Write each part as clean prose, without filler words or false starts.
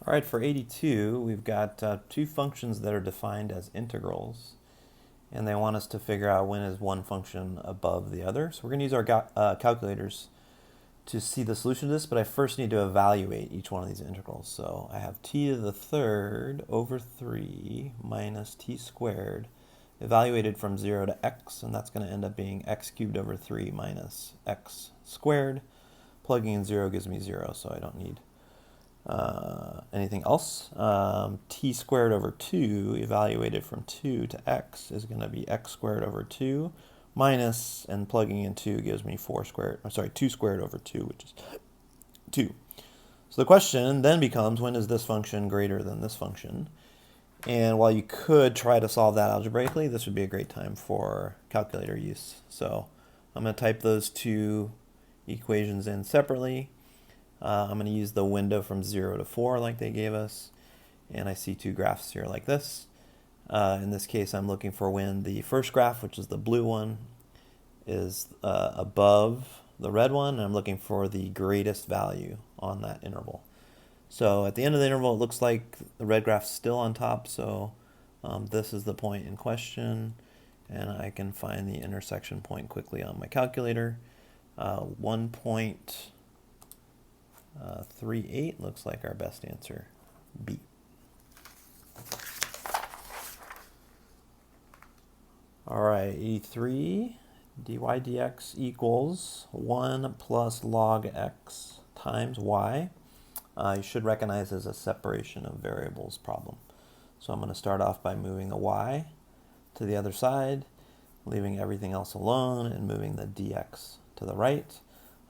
All right, for 82, we've got two functions that are defined as integrals, and they want us to figure out when is one function above the other. So we're going to use our calculators to see the solution to this, but I first need to evaluate each one of these integrals. So I have t to the third over 3 minus t squared evaluated from 0 to x, and that's going to end up being x cubed over 3 minus x squared. Plugging in 0 gives me 0, so I don't need anything else. T squared over 2 evaluated from 2 to x is going to be x squared over 2 minus, and plugging in 2 gives me 2 squared over 2, which is 2. So the question then becomes, when is this function greater than this function? And while you could try to solve that algebraically, this would be a great time for calculator use. So I'm going to type those two equations in separately. I'm going to use the window from 0 to 4 like they gave us, and I see two graphs here like this. In this case, I'm looking for when the first graph, which is the blue one, is above the red one, and I'm looking for the greatest value on that interval. So at the end of the interval, it looks like the red graph's still on top, so this is the point in question, and I can find the intersection point quickly on my calculator. 1.38 looks like our best answer, B. All right, 83, dy dx equals 1 plus log x times y. You should recognize as a separation of variables problem. So I'm going to start off by moving the y to the other side, leaving everything else alone, and moving the dx to the right.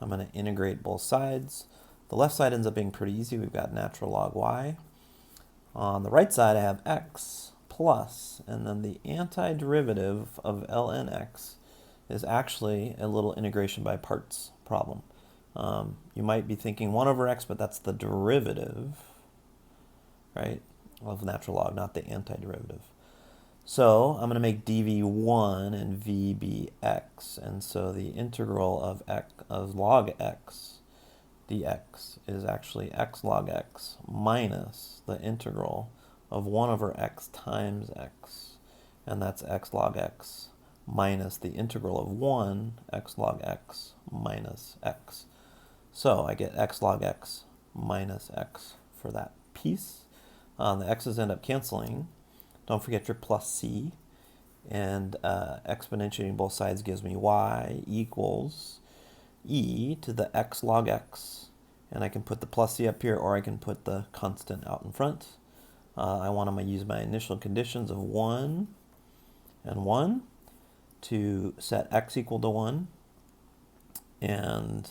I'm going to integrate both sides. The left side ends up being pretty easy. We've got natural log y. On the right side, I have x plus, and then the antiderivative of ln x is actually a little integration by parts problem. You might be thinking 1 over x, but that's the derivative, right, of natural log, not the antiderivative. So I'm going to make dv1 and v be x, and so the integral of log x dx is actually x log x minus the integral of 1 over x times x, and that's x log x minus the integral of 1 x log x minus x. So I get x log x minus x for that piece. The x's end up canceling. Don't forget your plus c. And exponentiating both sides gives me y equals e to the x log x. And I can put the plus c up here, or I can put the constant out in front. I want to use my initial conditions of 1 and 1 to set x equal to 1 and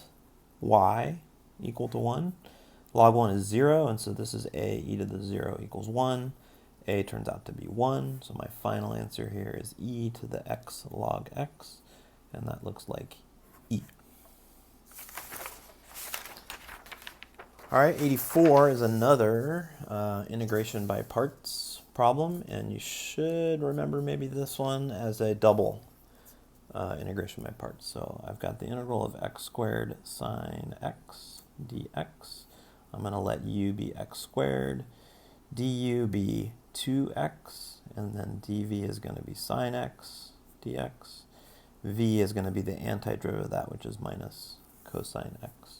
y equal to 1. Log 1 is 0, and so this is a e to the 0 equals 1. A turns out to be 1, so my final answer here is e to the x log x, and that looks like E. All right, 84 is another integration by parts problem, and you should remember maybe this one as a double integration by parts. So I've got the integral of x squared sine x dx. I'm going to let u be x squared, du be 2x, and then dv is going to be sine x dx. V is going to be the antiderivative of that, which is minus cosine x.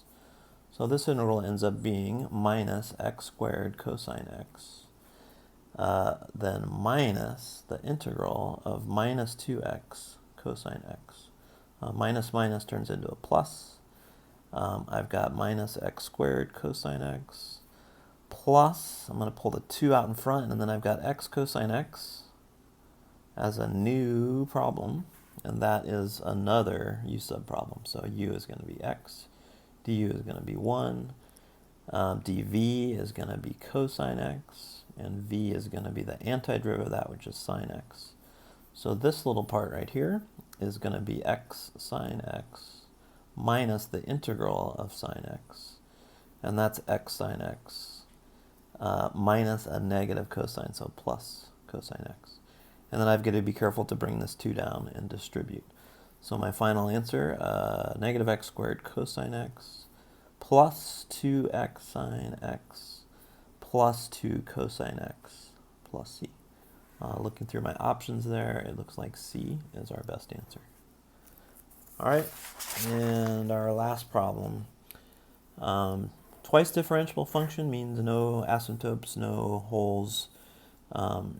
So this integral ends up being minus x squared cosine x, then minus the integral of minus 2x cosine x. Minus minus turns into a plus. I've got minus x squared cosine x plus, I'm going to pull the 2 out in front, and then I've got x cosine x as a new problem, and that is another u sub problem. So u is going to be x, du is going to be 1, dv is going to be cosine x, and v is going to be the antiderivative of that, which is sine x. So this little part right here is going to be x sine x minus the integral of sine x, and that's x sine x minus a negative cosine, so plus cosine x. And then I've got to be careful to bring this 2 down and distribute. So my final answer, negative x squared cosine x plus 2x sine x plus 2 cosine x plus c. Looking through my options there, it looks like C is our best answer. All right, and our last problem. Twice differentiable function means no asymptotes, no holes.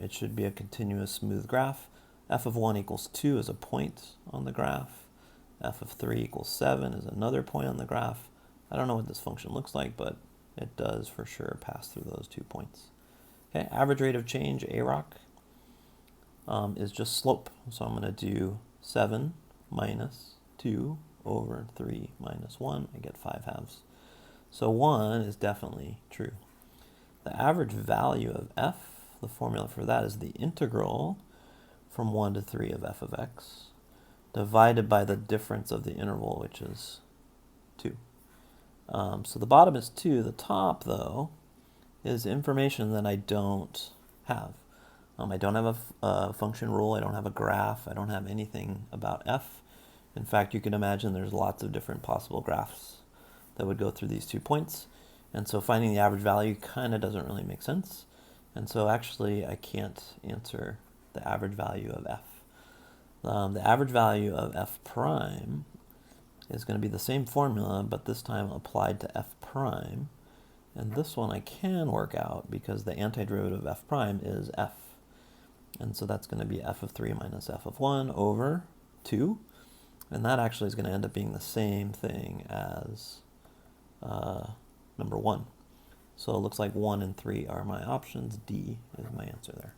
It should be a continuous smooth graph. F of 1 equals 2 is a point on the graph. F of 3 equals 7 is another point on the graph. I don't know what this function looks like, but it does for sure pass through those 2 points. Okay, average rate of change, AROC, is just slope. So I'm going to do 7 minus 2 over 3 minus 1. I get 5/2. So 1 is definitely true. The average value of f, the formula for that is the integral from 1 to 3 of f of x divided by the difference of the interval, which is 2. So the bottom is 2. The top, though, is information that I don't have. I don't have a function rule. I don't have a graph. I don't have anything about f. In fact, you can imagine there's lots of different possible graphs that would go through these 2 points. And so finding the average value kind of doesn't really make sense. And so actually, I can't answer the average value of f. The average value of f prime is going to be the same formula, but this time applied to f prime. And this one I can work out because the antiderivative of f prime is f. And so that's going to be f of 3 minus f of 1 over 2. And that actually is going to end up being the same thing as number 1. So it looks like 1 and 3 are my options. D is my answer there.